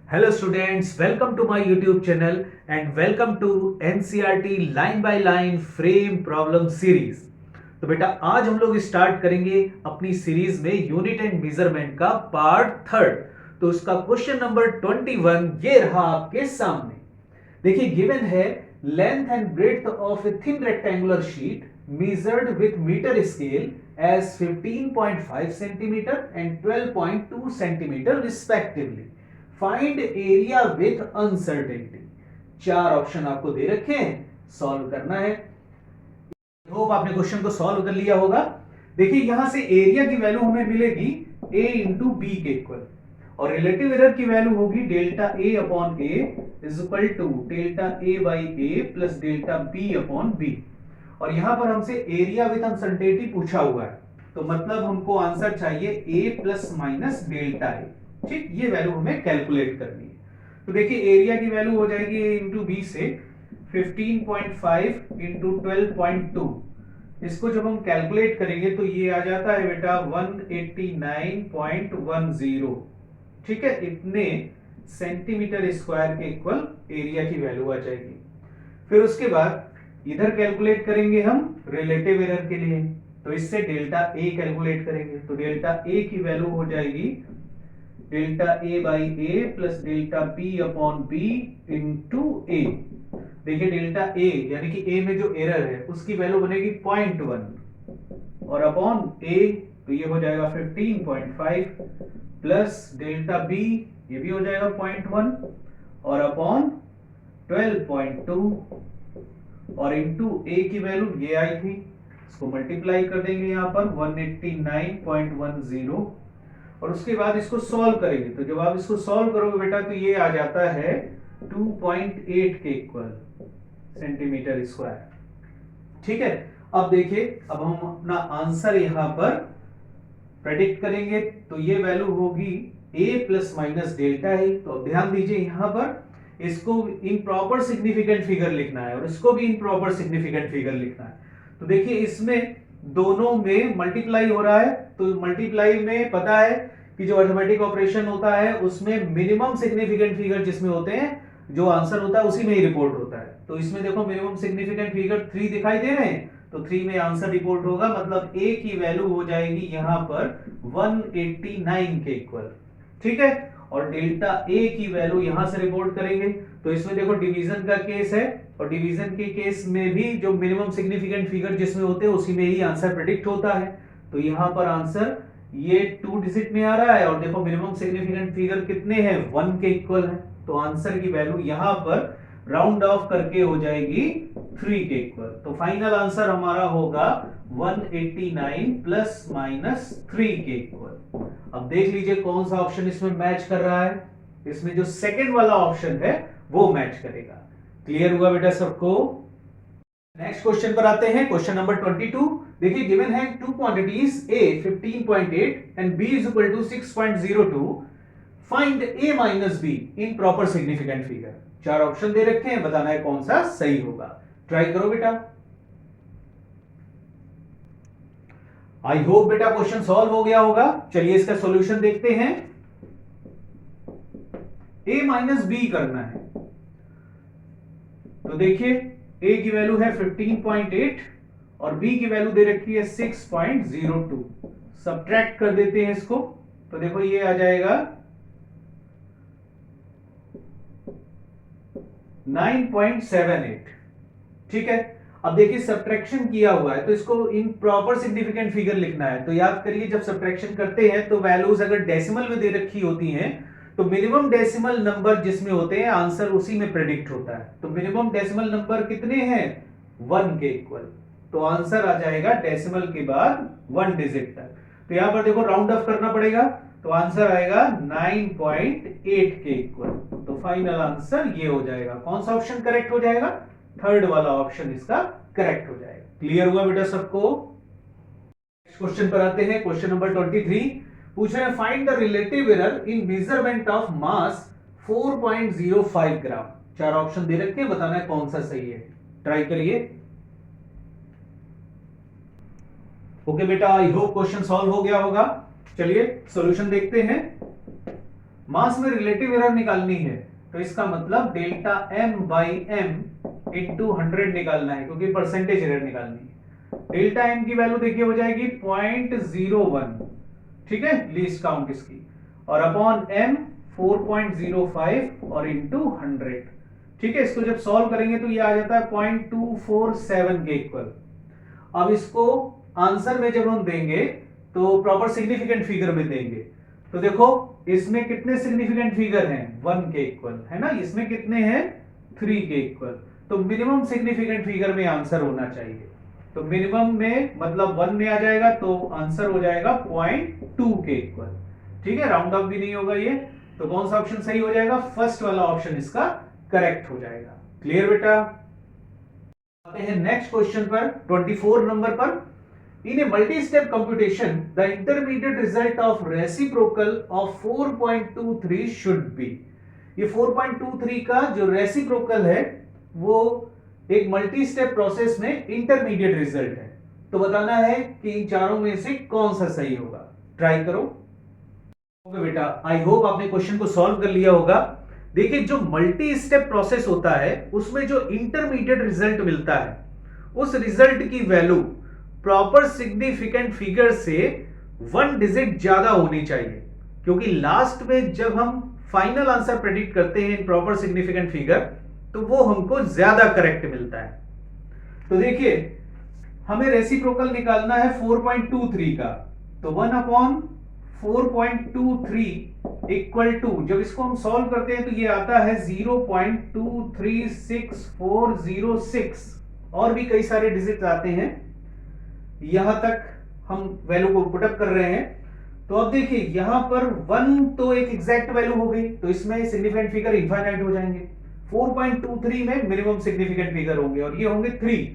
Hello students, welcome to my YouTube channel and welcome to NCERT line by line frame problem series। तो बेटा आज हम लोग start करेंगे अपनी सीरीज में यूनिट एंड मेजरमेंट का पार्ट थर्ड। तो उसका क्वेश्चन नंबर 21 ये रहा आपके सामने। देखिए गिवन है length and breadth of a thin rectangular sheet measured with meter scale as 15.5 centimeter and 12.2 centimeter respectively. Find area with uncertainty. चार ऑप्शन आपको दे रखे हैं, सॉल्व करना है। होप आपने क्वेश्चन को सॉल्व कर लिया होगा। देखिए यहां से एरिया की वैल्यू हमें मिलेगी a इंटू बी के इक्वल और रिलेटिव एरर की वैल्यू होगी delta a upon a is equal to delta a by a plus delta b upon b। और यहां पर हमसे एरिया विथ अनसर्टेनिटी पूछा हुआ है, तो मतलब हमको आंसर चाहिए a plus minus delta a। ठीक, ये वैल्यू हमें कैलकुलेट करनी है। तो देखिए एरिया की वैल्यू हो जाएगी a इंटू बी से 15.5 इंटू 12.2। इसको जब हम कैलकुलेट करेंगे तो ये आ जाता है बेटा 189.10। ठीक है, इतने सेंटीमीटर स्क्वायर के इक्वल एरिया की वैल्यू आ जाएगी। फिर उसके बाद इधर कैलकुलेट करेंगे हम रिलेटिव एरर के लिए, तो इससे डेल्टा ए कैलकुलेट करेंगे। तो डेल्टा ए की वैल्यू हो जाएगी delta A by A plus delta B upon B into A. देखिए डेल्टा ए यानी कि ए में जो एरर है उसकी वैल्यू बनेगी 0.1 और अपॉन ए तो ये हो जाएगा 15.5 प्लस डेल्टा बी ये भी हो जाएगा 0.1 और अपॉन 12.2 और इंटू ए की वैल्यू ये आई थी, इसको मल्टीप्लाई कर देंगे यहां पर 189.10 और उसके बाद इसको सॉल्व करेंगे। तो जब आप इसको सॉल्व करोगे बेटा तो ये आ जाता है 2.8 के इक्वल सेंटीमीटर स्क्वायर। ठीक है, अब देखिए अब हम अपना आंसर यहां पर प्रेडिक्ट करेंगे तो ये वैल्यू होगी a प्लस माइनस डेल्टा है। तो अब ध्यान दीजिए यहां पर इसको इन प्रॉपर सिग्निफिकेंट फिगर लिखना है और इसको भी इन प्रॉपर सिग्निफिकेंट फिगर लिखना है। तो देखिए इसमें दोनों में मल्टीप्लाई हो रहा है, तो मल्टीप्लाई में पता है कि जो अरिथमेटिक ऑपरेशन होता है उसमें मिनिमम सिग्निफिकेंट फिगर जिसमें होते हैं जो आंसर होता है उसी में ही रिपोर्ट होता है। तो इसमें देखो मिनिमम सिग्निफिकेंट फिगर 3 दिखाई दे रहे हैं, तो 3 में आंसर रिपोर्ट होगा, मतलब a की वैल्यू हो जाएगी यहां पर 189 के इक्वल। ठीक है, और डेल्टा a की वैल्यू यहां से रिपोर्ट करेंगे। तो इसमें देखो डिवीजन का केस है और डिवीजन के केस में भी जो मिनिमम सिग्निफिकेंट फिगर जिसमें होते हैं उसी में ही आंसर प्रेडिक्ट होता है। तो यहां पर आंसर ये 2 डिजिट में आ रहा है और देखो मिनिमम सिग्निफिकेंट फिगर कितने हैं 1 के इक्वल है। तो आंसर की वैल्यू यहां पर राउंड ऑफ करके हो जाएगी 3 के इक्वल। तो फाइनल आंसर हमारा होगा 189 प्लस माइनस 3 के इक्वल। अब देख लीजिए कौन सा ऑप्शन इसमें मैच कर रहा है। इसमें जो सेकंड वाला ऑप्शन है वो मैच करेगा। क्लियर हुआ बेटा सबको? नेक्स्ट क्वेश्चन पर आते हैं, क्वेश्चन नंबर 22। देखिए गिवन है two quantities a 15.8 and b is equal to 6.02। Find a minus b in proper significant figure. चार ऑप्शन दे रखे हैं, बताना है कौन सा सही होगा। ट्राई करो बेटा। आई होप बेटा क्वेश्चन सॉल्व हो गया होगा। चलिए इसका सॉल्यूशन देखते हैं। a माइनस बी करना है, तो देखिए a की वैल्यू है 15.8 और b की वैल्यू दे रखी है 6.02। सब्ट्रैक्ट कर देते हैं इसको, तो देखो ये आ जाएगा 9.78। ठीक है, अब देखिए सब्ट्रैक्शन किया हुआ है तो इसको इन प्रॉपर सिग्निफिकेंट फिगर लिखना है। तो याद करिए जब सब्ट्रैक्शन करते हैं तो वैल्यूज अगर डेसिमल में दे रखी होती हैं तो मिनिमम डेसिमल नंबर जिसमें होते हैं आंसर उसी में प्रेडिक्ट होता है। तो मिनिमम डेसिमल नंबर कितने हैं 1 के इक्वल, तो आंसर आ जाएगा डेसिमल के बाद 1 डिजिट तक। तो यहां पर देखो राउंड ऑफ करना पड़ेगा, तो आंसर आएगा 9.8 के इक्वल। तो फाइनल आंसर ये हो जाएगा। कौन सा ऑप्शन करेक्ट हो जाएगा? थर्ड वाला ऑप्शन इसका करेक्ट हो जाएगा। क्लियर हुआ बेटा सबको? नेक्स्ट क्वेश्चन पर आते हैं, क्वेश्चन नंबर 23। पूछ रहे हैं find the relative error in measurement of mass 4.05 ग्राम। चार ऑप्शन दे रखे हैं, बताना है कौन सा सही है। ट्राई करिए। ओके बेटा, आई होप क्वेश्चन सॉल्व हो गया होगा। चलिए सॉल्यूशन देखते हैं। मास में रिलेटिव एरर निकालनी है, तो इसका मतलब delta m by m into 100 निकालना है, क्योंकि परसेंटेज एरर निकालनी है। डेल्टा m की वैल्यू देखिए हो जाएगी 0.01, ठीक है, लीस्ट काउंट इसकी, और अपॉन m 4.05 और इंटू 100, ठीक है। इसको जब सॉल्व करेंगे तो ये आ जाता है 0.247 के इक्वल। अब इसको आंसर में जब हम देंगे तो प्रॉपर सिग्निफिकेंट फिगर में देंगे, तो देखो इसमें कितने सिग्निफिकेंट फिगर हैं, 1 के इक्वल है ना, इसमें कितने हैं, 3 के इक्वल, तो मिनिमम सिग्निफिकेंट फिगर में आंसर होना चाहिए। तो मिनिमम में मतलब 1 में आ जाएगा तो आंसर हो जाएगा 0.2 के इक्वल, ठीक है, राउंड ऑफ भी नहीं होगा ये। तो कौन सा ऑप्शन सही हो जाएगा, फर्स्ट वाला ऑप्शन इसका करेक्ट हो जाएगा। क्लियर बेटा। आते हैं नेक्स्ट क्वेश्चन पर, 24 नंबर पर। In a multi-step computation, the intermediate result of reciprocal of 4.23 should be। ये 4.23 का जो रेसिप्रोकल है वो एक मल्टी स्टेप प्रोसेस में इंटरमीडिएट रिजल्ट है, तो बताना है कि इन चारों में से कौन सा सही होगा। ट्राई करो। ओके बेटा, आई होप आपने क्वेश्चन को सॉल्व कर लिया होगा। देखिए जो मल्टी स्टेप प्रोसेस होता है उसमें जो इंटरमीडिएट रिजल्ट मिलता है उस रिजल्ट की वैल्यू प्रॉपर सिग्निफिकेंट फिगर से 1 डिजिट ज्यादा होनी चाहिए, क्योंकि लास्ट में जब हम फाइनल आंसर प्रेडिक्ट करते हैं इन प्रॉपर सिग्निफिकेंट फिगर तो वो हमको ज्यादा करेक्ट मिलता है। तो देखिए हमें रेसिप्रोकल निकालना है 4.23 का, तो 1 अपॉन 4.23 इक्वल टू, जब इसको हम सॉल्व करते हैं तो ये आता है 0.236406, और भी कई सारे डिजिट आते हैं, यहां तक हम वैल्यू को पुटअप कर रहे हैं। तो अब देखिए यहां पर 1 तो एक एग्जैक्ट वैल्यू हो गई, तो इसमें सिग्निफिकेंट फिगर इनफाइनाइट हो जाएंगे। 4.23 में मिनिमम सिग्निफिकेंट फिगर होंगे और ये होंगे 3,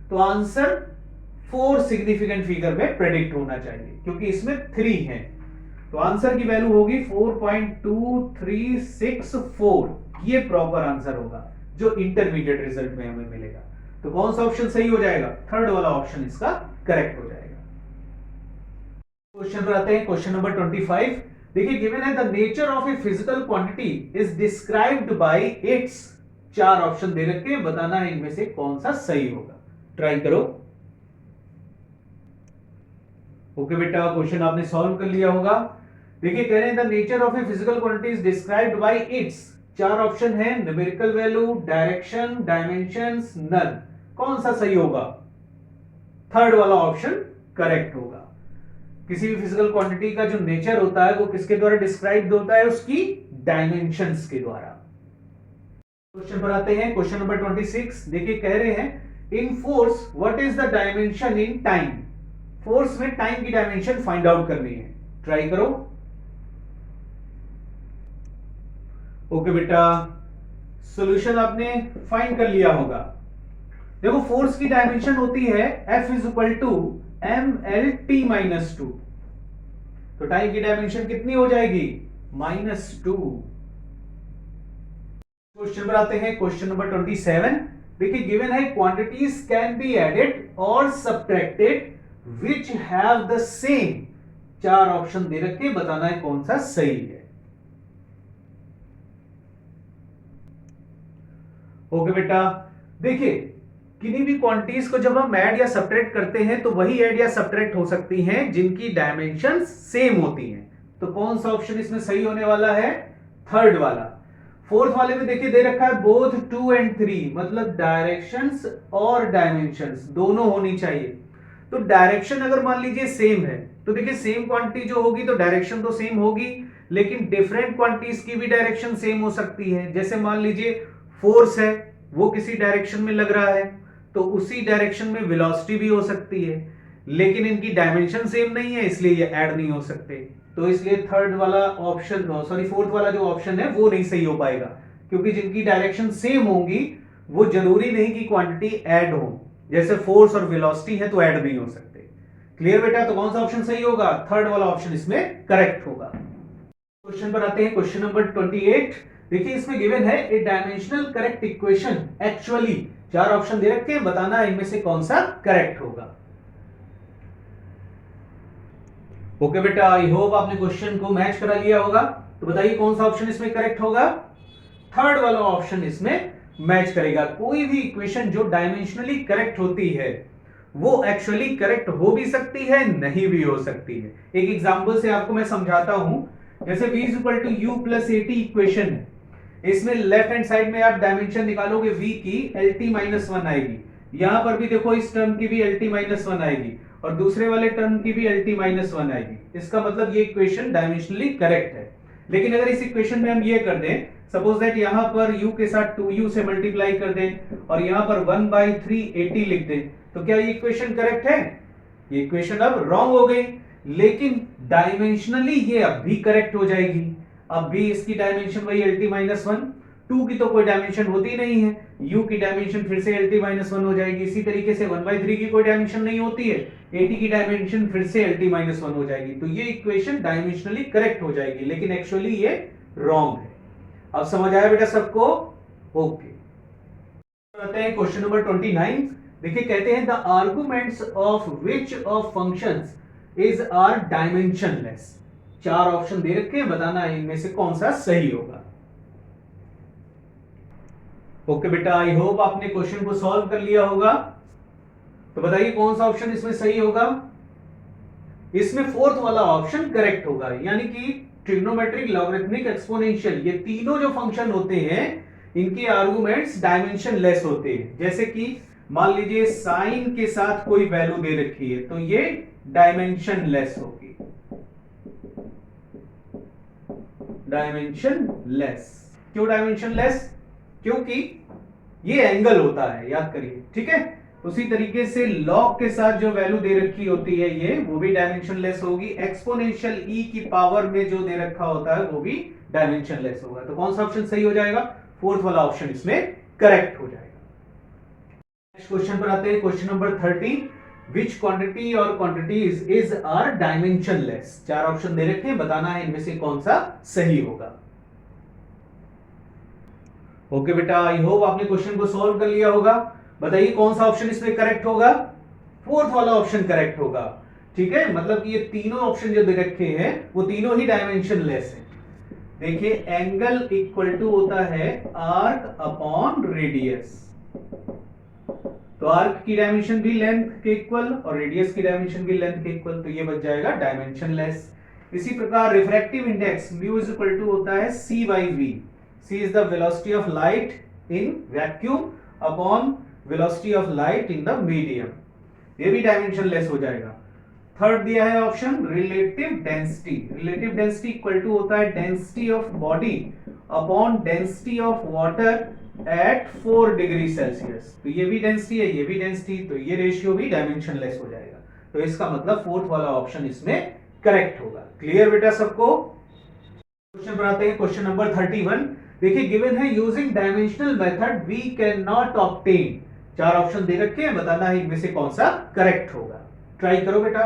तो आंसर 4 सिग्निफिकेंट फिगर में प्रेडिक्ट होना चाहिए, क्योंकि इसमें 3 है, तो आंसर की वैल्यू होगी 4.2364। ये प्रॉपर आंसर होगा जो इंटरमीडिएट रिजल्ट में हमें मिलेगा। तो कौन सा ऑप्शन सही हो जाएगा, थर्ड वाला ऑप्शन इसका करेक्ट हो जाएगा। क्वेश्चन पर आते हैं, क्वेश्चन नंबर 25। देखिए गिवन है the nature of a physical quantity is described by its. 4 option दे रखे हैं, बताना है इनमें से कौन सा सही होगा। ट्राई करो। ओके बेटा, क्वेश्चन आपने सॉल्व कर लिया होगा। देखिए कह रहे हैं the nature of a physical quantity is described by its. 4 option है, न्यूमेरिकल वैल्यू, डायरेक्शन, डायमेंशंस, नल। कौन सा सही होगा, थर्ड वाला ऑप्शन करेक्ट होगा। किसी भी फिजिकल क्वांटिटी का जो नेचर होता है वो किसके द्वारा डिस्क्राइब होता है, उसकी डायमेंशंस के द्वारा। क्वेश्चन पर आते हैं, क्वेश्चन नंबर 26। देखिए कह रहे हैं in force what is the dimension in time. Force में टाइम की डायमेंशन फाइंड आउट करनी है। ट्राई करो। ओके बेटा, सॉल्यूशन आपने फाइंड कर लिया होगा। देखो फोर्स की डायमेंशन होती है F is equal to mlt minus 2, तो टाइम की डायमेंशन कितनी हो जाएगी, -2। क्वेश्चन पर आते हैं, क्वेश्चन नंबर 27। देखिए गिवन है क्वांटिटीज कैन बी एडेड और subtracted which have the same. 4 option दे रखे, बताना है कौन सा सही है। ओके बेटा, देखिए किन्हीं भी क्वांटिटीज को जब हम ऐड या सब्ट्रैक्ट करते हैं तो वही ऐड या सब्ट्रैक्ट हो सकती हैं जिनकी डायमेंशंस सेम होती हैं। तो कौन सा ऑप्शन इसमें सही होने वाला है, थर्ड वाला। फोर्थ वाले में देखिए दे रखा है बोथ 2 and 3, मतलब डायरेक्शंस और डायमेंशंस दोनों होनी चाहिए। तो डायरेक्शन अगर मान लीजिए सेम है तो देखिए सेम क्वांटिटी जो होगी तो डायरेक्शन तो सेम होगी, लेकिन डिफरेंट क्वांटिटीज की भी डायरेक्शन सेम हो सकती है। जैसे मान लीजिए फोर्स है वो किसी डायरेक्शन में लग रहा है तो उसी डायरेक्शन में वेलोसिटी भी हो सकती है, लेकिन इनकी डायमेंशन सेम नहीं है इसलिए ये ऐड नहीं हो सकते। तो इसलिए थर्ड वाला ऑप्शन, सॉरी फोर्थ वाला जो ऑप्शन है वो नहीं सही हो पाएगा, क्योंकि जिनकी डायरेक्शन सेम होंगी वो जरूरी नहीं कि क्वांटिटी ऐड हो, जैसे फोर्स और वेलोसिटी है तो ऐड नहीं हो सकते। क्लियर बेटा, तो कौन सा ऑप्शन सही होगा, थर्ड वाला ऑप्शन इसमें करेक्ट होगा। क्वेश्चन पर आते हैं, क्वेश्चन नंबर 28। देखिए इसमें गिवन है a dimensional correct equation actually. 4 option दे रखे हैं, बताना है इनमें से कौन सा करेक्ट होगा। ओके बेटा, आई होप आपने क्वेश्चन को मैच करा लिया होगा। तो बताइए कौन सा ऑप्शन इसमें करेक्ट होगा? थर्ड वाला ऑप्शन इसमें मैच करेगा। कोई भी इक्वेशन जो डायमेंशनली करेक्ट होती है वो एक्चुअली करेक्ट हो भी सकती है, नहीं भी हो सकती है। एक एग्जांपल से आपको मैं समझाता हूं। जैसे v = u + at इक्वेशन है, इसमें लेफ्ट हैंड साइड में आप डायमेंशन निकालोगे v की, LT-1 आएगी। यहां पर भी देखो इस टर्म की भी LT-1 आएगी और दूसरे वाले टर्म की भी LT-1 आएगी। इसका मतलब ये इक्वेशन डायमेंशनली करेक्ट है। लेकिन अगर इस इक्वेशन में हम ये कर दें, सपोज दैट यहां पर u के साथ 2u से मल्टीप्लाई कर दें और यहां पर 1/3 80 लिख दें, तो क्या ये इक्वेशन करेक्ट है? ये इक्वेशन अब रॉन्ग हो गई, लेकिन डायमेंशनली ये अब भी करेक्ट हो जाएगी। अब भी इसकी डायमेंशन वही LT-1, 2 की तो कोई डायमेंशन होती नहीं है, u की डायमेंशन फिर से LT-1 हो जाएगी। इसी तरीके से 1/3 की कोई डायमेंशन नहीं होती है, 80 की डायमेंशन फिर से LT-1 हो जाएगी। तो ये इक्वेशन डायमेंशनली करेक्ट हो जाएगी, लेकिन एक्चुअली ये रॉन्ग है। अब समझ आया बेटा सबको? ओके। आते हैं क्वेश्चन नंबर 29। देखिए कहते हैं the arguments of which of functions is are dimensionless. 4 option दे रखे हैं, बताना है इनमें से कौन सा सही होगा। ओके बेटा, आई होप आपने क्वेश्चन को सॉल्व कर लिया होगा। तो बताइए कौन सा ऑप्शन इसमें सही होगा? इसमें फोर्थ वाला ऑप्शन करेक्ट होगा, यानी कि ट्रिग्नोमेट्रिक, लॉगरिथमिक, एक्सपोनेंशियल, ये तीनों जो फंक्शन होते हैं इनके आर्गुमेंट्स डायमेंशनलेस होते हैं। जैसे कि मान लीजिए साइन के साथ कोई वैल्यू दे रखी है तो ये डायमेंशनलेस होगी, डायमेंशनलेस। क्यों डायमेंशनलेस? क्योंकि ये एंगल होता है, याद करिए, ठीक है। उसी तरीके से लॉग के साथ जो वैल्यू दे रखी होती है ये, वो भी डायमेंशनलेस होगी। एक्सपोनेंशियल e की पावर में जो दे रखा होता है वो भी डायमेंशनलेस होगा। तो कौन सा ऑप्शन सही हो जाएगा? फोर्थ वाला ऑप्शन इसमें करेक्ट हो जाएगा। नेक्स्ट क्वेश्चन पर आते हैं, क्वेश्चन नंबर 30। विच क्वांटिटी और quantities is are dimensionless. 4 option दे रखे हैं, बताना है इनमें से कौन सा सही होगा। ओके बेटा, आई होप आपने क्वेश्चन को सॉल्व कर लिया होगा। बताइए कौन सा ऑप्शन इसमें करेक्ट होगा? फोर्थ वाला ऑप्शन करेक्ट होगा, ठीक है। मतलब ये तीनों ऑप्शन जो दे रखे हैं वो तीनों ही डायमेंशनलेस है। देखिए एंगल इक्वल टू होता है आर्क अपॉन रेडियस। तो आर्क की डायमेंशन भी लेंथ के इक्वल और रेडियस की डायमेंशन भी लेंथ के इक्वल, तो ये बच जाएगा डायमेंशनलेस। इसी प्रकार refractive index mu is equal to होता है c/v। c is the velocity of light in vacuum upon velocity of light in the medium, ये भी डायमेंशनलेस हो जाएगा। थर्ड दिया है option relative density. Relative density equal to होता है density of body upon density of water at 4 degree Celsius. तो ये भी डेंसिटी है, ये भी डेंसिटी, तो ये रेशियो भी डायमेंशनलेस हो जाएगा। तो इसका मतलब फोर्थ वाला ऑप्शन इसमें करेक्ट होगा। क्लियर बेटा सबको? क्वेश्चन पर आते हैं, क्वेश्चन नंबर 31। देखिए गिवन है using dimensional method we can not obtain. 4 option दे रखे हैं, बताना है इनमें से कौन सा करेक्ट होगा। ट्राई करो बेटा।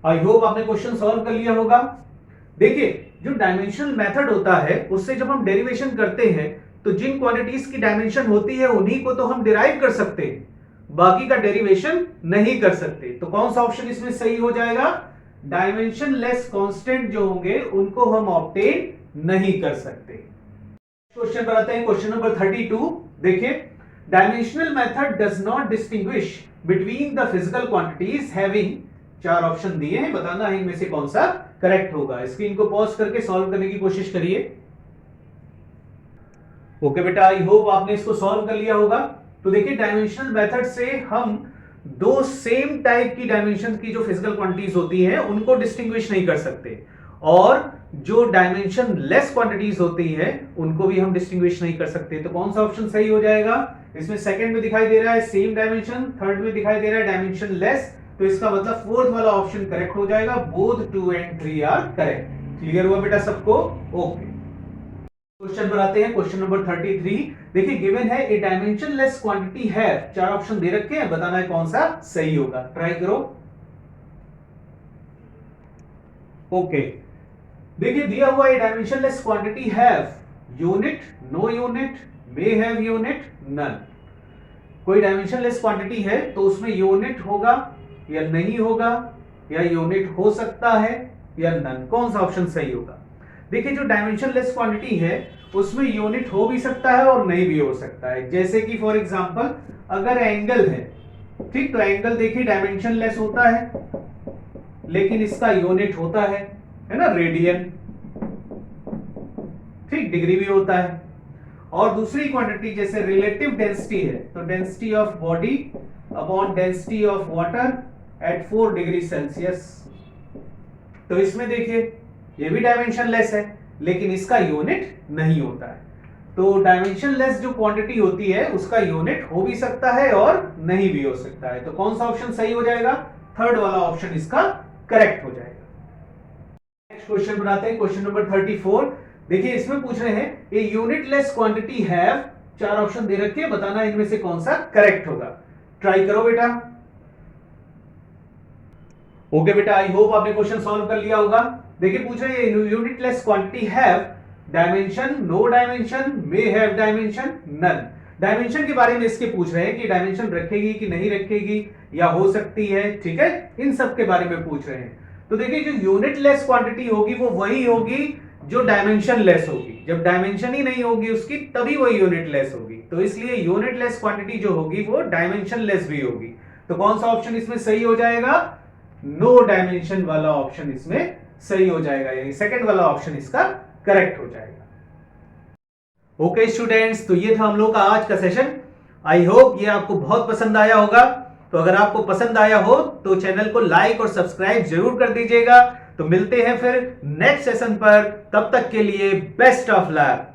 आई होप आपने क्वेश्चन सॉल्व कर लिया होगा। देखिए जो डायमेंशनल मेथड होता है उससे जब हम डेरिवेशन करते हैं तो जिन क्वांटिटीज की डायमेंशन होती है उन्हीं को तो हम डिराइव कर सकते हैं, बाकी का डेरिवेशन नहीं कर सकते। तो कौन सा ऑप्शन इसमें सही हो जाएगा? डायमेंशनलेस कांस्टेंट जो होंगे उनको हम ऑब्टेन नहीं कर सकते। क्वेश्चन पर आते हैं, क्वेश्चन नंबर 32। देखिए dimensional method does not distinguish between the physical quantities having. 4 option दिए हैं, बताना है इनमें से कौन सा करेक्ट होगा। स्क्रीन को पॉज करके सॉल्व करने की कोशिश करिए। ओके बेटा, आई होप आपने इसको सॉल्व कर लिया होगा। तो देखिए डायमेंशनल मेथड से हम दो सेम टाइप की डायमेंशन की जो फिजिकल क्वांटिटीज होती हैं उनको डिस्टिंग्विश नहीं कर सकते, और जो डायमेंशन लेस क्वांटिटीज होती हैं उनको भी हम डिस्टिंग्विश नहीं कर सकते। तो कौन सा ऑप्शन सही हो जाएगा? इसमें सेकंड में दिखाई दे रहा है सेम डायमेंशन, थर्ड में दिखाई दे रहा है डायमेंशन लेस, तो इसका मतलब फोर्थ वाला ऑप्शन करेक्ट हो जाएगा। Both 2 and 3 are correct. Clear हुआ बेटा सबको? ओके। क्वेश्चन पर आते हैं, क्वेश्चन नंबर 33। देखिए गिवन है ए डायमेंशनलेस क्वांटिटी है। 4 ऑप्शन दे रखे हैं, बताना है कौन सा सही होगा। ट्राई करो। ओके देखिए दिया हुआ a dimensionless quantity have unit, no unit, may have unit, none. कोई डायमेंशनलेस क्वांटिटी है तो उसमें यूनिट होगा या नहीं होगा, या यूनिट हो सकता है या नन? कौन सा ऑप्शन सही होगा? देखिए जो डायमेंशनलेस क्वांटिटी है उसमें यूनिट हो भी सकता है और नहीं भी हो सकता है। जैसे कि फॉर एग्जांपल अगर एंगल है, ठीक, तो एंगल देखिए डायमेंशनलेस होता है लेकिन इसका यूनिट होता है ना, रेडियन, ठीक, डिग्री भी होता है। और दूसरी क्वांटिटी जैसे रिलेटिव डेंसिटी है, तो density of body upon density of water at 4 degree Celsius, तो इसमें देखिए ये भी डायमेंशनलेस है लेकिन इसका यूनिट नहीं होता है। तो डायमेंशनलेस जो क्वांटिटी होती है उसका यूनिट हो भी सकता है और नहीं भी हो सकता है। तो कौन सा ऑप्शन सही हो जाएगा? थर्ड वाला ऑप्शन इसका करेक्ट हो जाएगा। नेक्स्ट क्वेश्चन बनाते हैं, क्वेश्चन नंबर 34। देखिए इसमें पूछ रहे हैं ए यूनिटलेस क्वांटिटी हैव, 4 ऑप्शन दे रखे हैं, बताना इनमें से कौन सा करेक्ट होगा। ट्राई करो बेटा। ओके बेटा, आई होप आपने क्वेश्चन सॉल्व कर लिया होगा। देखिए पूछ रहे हैं unitless quantity have dimension, no dimension, may have dimension, none. Dimension के बारे में इसके पूछ रहे हैं कि डायमेंशन रखेगी कि नहीं रखेगी या हो सकती है, ठीक है, इन सब के बारे में पूछ रहे हैं। तो देखिए जो यूनिटलेस क्वांटिटी होगी वो वही होगी जो डायमेंशनलेस होगी। जब डायमेंशन ही नहीं होगी उसकी तभी वो यूनिटलेस होगी। तो इसलिए यूनिटलेस क्वांटिटी जो होगी वो डायमेंशनलेस भी होगी। तो कौन सा ऑप्शन इसमें सही हो जाएगा? नो डायमेंशन वाला ऑप्शन इसमें सही हो जाएगा, यानी सेकंड वाला ऑप्शन इसका करेक्ट हो जाएगा। ओके स्टूडेंट्स, तो ये था हम लोग का आज का सेशन। आई होप ये आपको बहुत पसंद आया होगा। तो अगर आपको पसंद आया हो तो चैनल को लाइक और सब्सक्राइब जरूर कर दीजिएगा। तो मिलते हैं फिर नेक्स्ट सेशन पर, तब तक के लिए बेस्ट ऑफ लक।